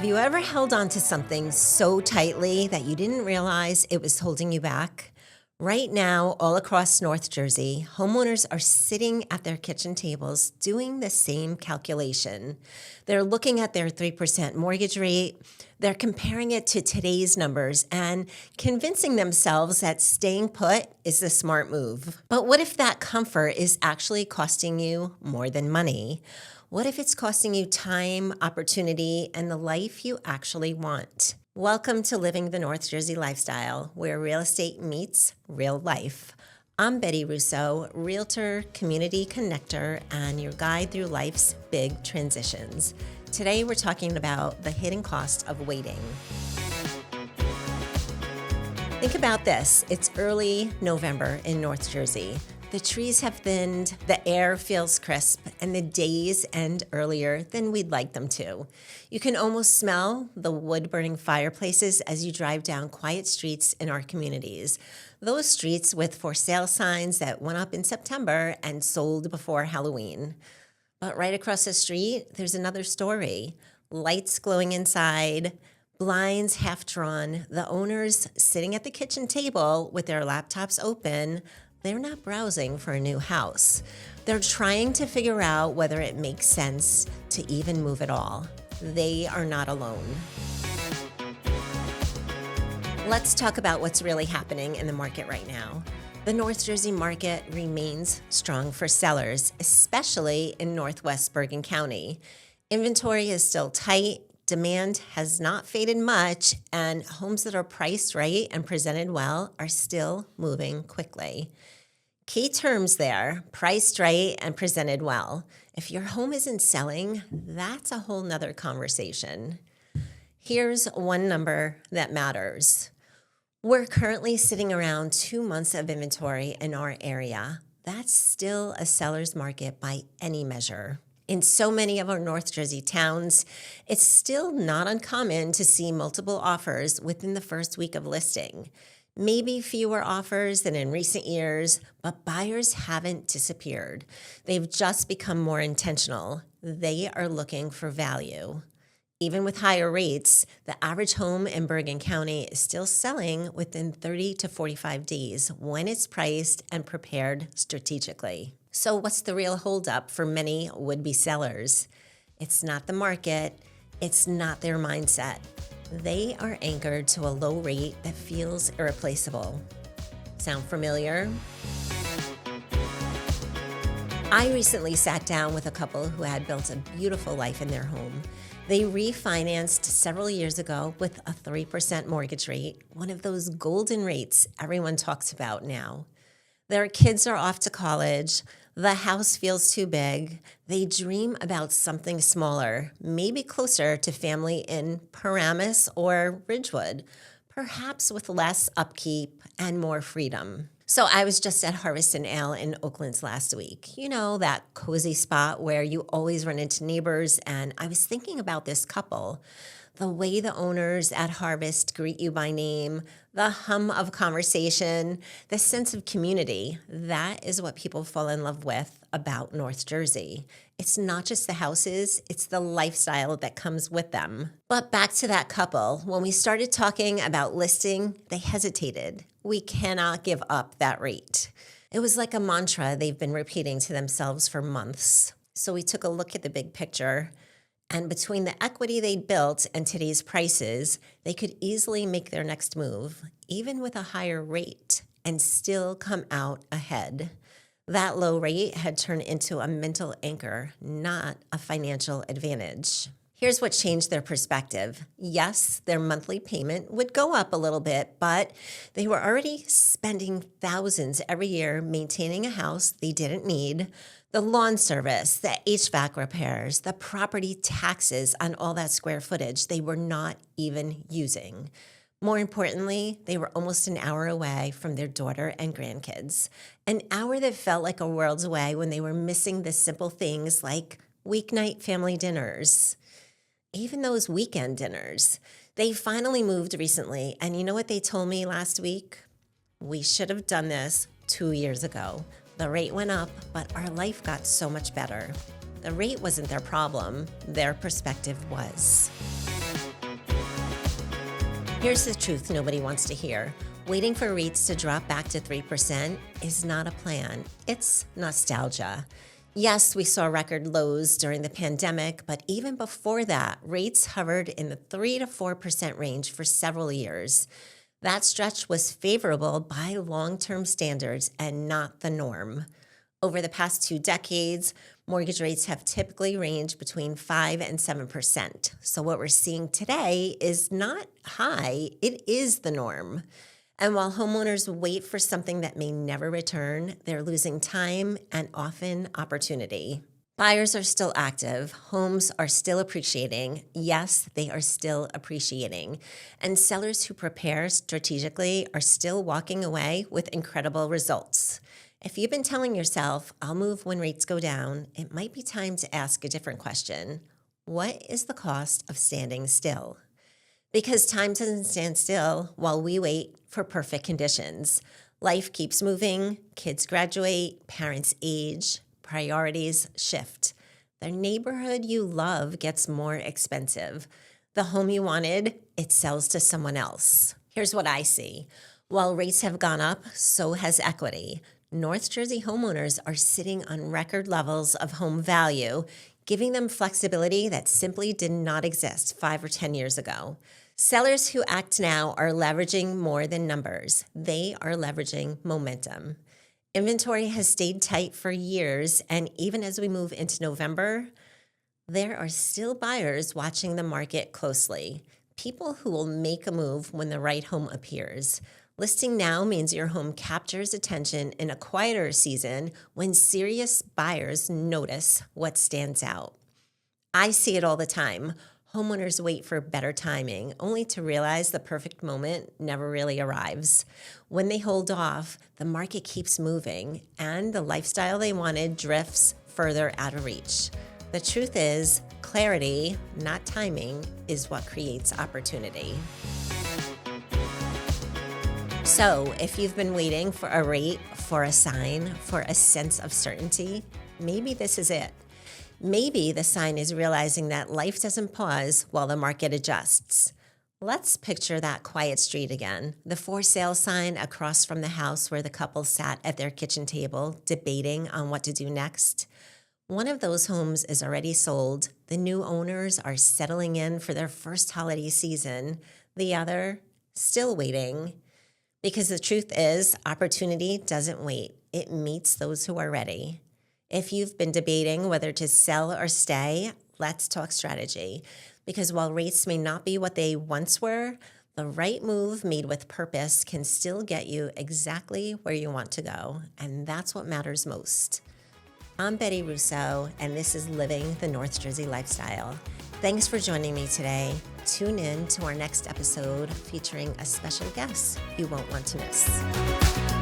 Have you ever held on to something so tightly that you didn't realize it was holding you back? Right now, all across North Jersey, homeowners are sitting at their kitchen tables doing the same calculation. They're looking at their 3% mortgage rate, they're comparing it to today's numbers and convincing themselves that staying put is the smart move. But what if that comfort is actually costing you more than money? What if it's costing you time, opportunity, and the life you actually want? Welcome to Living the North Jersey Lifestyle, where real estate meets real life. I'm Betti Russo, realtor, community connector, and your guide through life's big transitions. Today, we're talking about the hidden cost of waiting. Think about this. It's early November in North Jersey. The trees have thinned, the air feels crisp, and the days end earlier than we'd like them to. You can almost smell the wood-burning fireplaces as you drive down quiet streets in our communities. Those streets with for sale signs that went up in September and sold before Halloween. But right across the street, there's another story. Lights glowing inside, blinds half drawn, the owners sitting at the kitchen table with their laptops open. They're not browsing for a new house. They're trying to figure out whether it makes sense to even move at all. They are not alone. Let's talk about what's really happening in the market right now. The North Jersey market remains strong for sellers, especially in Northwest Bergen County. Inventory is still tight. Demand has not faded much, and homes that are priced right and presented well are still moving quickly. Key terms there, priced right and presented well. If your home isn't selling, that's a whole nother conversation. Here's one number that matters. We're currently sitting around 2 months of inventory in our area. That's still a seller's market by any measure. In so many of our North Jersey towns, it's still not uncommon to see multiple offers within the first week of listing. Maybe fewer offers than in recent years, but buyers haven't disappeared. They've just become more intentional. They are looking for value. Even with higher rates, the average home in Bergen County is still selling within 30 to 45 days when it's priced and prepared strategically. So what's the real holdup for many would-be sellers? It's not the market. It's not their mindset. They are anchored to a low rate that feels irreplaceable. Sound familiar? I recently sat down with a couple who had built a beautiful life in their home. They refinanced several years ago with a 3% mortgage rate, one of those golden rates everyone talks about now. Their kids are off to college. The house feels too big. They dream about something smaller, maybe closer to family in Paramus or Ridgewood, perhaps with less upkeep and more freedom. So I was just at Harvest and Ale in Oaklands last week. You know, that cozy spot where you always run into neighbors, and I was thinking about this couple. The way the owners at Harvest greet you by name, the hum of conversation, the sense of community, that is what people fall in love with about North Jersey. It's not just the houses, it's the lifestyle that comes with them. But back to that couple, when we started talking about listing, they hesitated. We cannot give up that rate. It was like a mantra they've been repeating to themselves for months. So we took a look at the big picture. And between the equity they'd built and today's prices, they could easily make their next move, even with a higher rate, and still come out ahead. That low rate had turned into a mental anchor, not a financial advantage. Here's what changed their perspective. Yes, their monthly payment would go up a little bit, but they were already spending thousands every year maintaining a house they didn't need. The lawn service, the HVAC repairs, the property taxes on all that square footage they were not even using. More importantly, they were almost an hour away from their daughter and grandkids. An hour that felt like a world's away when they were missing the simple things like weeknight family dinners, even those weekend dinners. They finally moved recently, and you know what they told me last week? We should have done this 2 years ago. The rate went up, but our life got so much better. The rate wasn't their problem. Their perspective was. Here's the truth nobody wants to hear. Waiting for rates to drop back to 3% is not a plan. It's nostalgia. Yes, we saw record lows during the pandemic, but even before that, rates hovered in the 3 to 4% range for several years. That stretch was favorable by long-term standards and not the norm. Over the past 2 decades, mortgage rates have typically ranged between 5 and 7%. So what we're seeing today is not high, it is the norm. And while homeowners wait for something that may never return, they're losing time and often opportunity. Buyers are still active. Homes are still appreciating. Yes, they are still appreciating. And sellers who prepare strategically are still walking away with incredible results. If you've been telling yourself, I'll move when rates go down, it might be time to ask a different question. What is the cost of standing still? Because time doesn't stand still while we wait for perfect conditions. Life keeps moving, kids graduate, parents age, priorities shift. The neighborhood you love gets more expensive. The home you wanted, it sells to someone else. Here's what I see. While rates have gone up, so has equity. North Jersey homeowners are sitting on record levels of home value, giving them flexibility that simply did not exist 5 or 10 years ago. Sellers who act now are leveraging more than numbers. They are leveraging momentum. Inventory has stayed tight for years, and even as we move into November, there are still buyers watching the market closely. People who will make a move when the right home appears. Listing now means your home captures attention in a quieter season when serious buyers notice what stands out. I see it all the time. Homeowners wait for better timing, only to realize the perfect moment never really arrives. When they hold off, the market keeps moving, and the lifestyle they wanted drifts further out of reach. The truth is, clarity, not timing, is what creates opportunity. So, if you've been waiting for a rate, for a sign, for a sense of certainty, maybe this is it. Maybe the sign is realizing that life doesn't pause while the market adjusts. Let's picture that quiet street again, the for sale sign across from the house where the couple sat at their kitchen table debating on what to do next. One of those homes is already sold. The new owners are settling in for their first holiday season. The other, still waiting. Because the truth is, opportunity doesn't wait. It meets those who are ready. If you've been debating whether to sell or stay, let's talk strategy. Because while rates may not be what they once were, the right move made with purpose can still get you exactly where you want to go. And that's what matters most. I'm Betti Russo, and this is Living the North Jersey Lifestyle. Thanks for joining me today. Tune in to our next episode featuring a special guest you won't want to miss.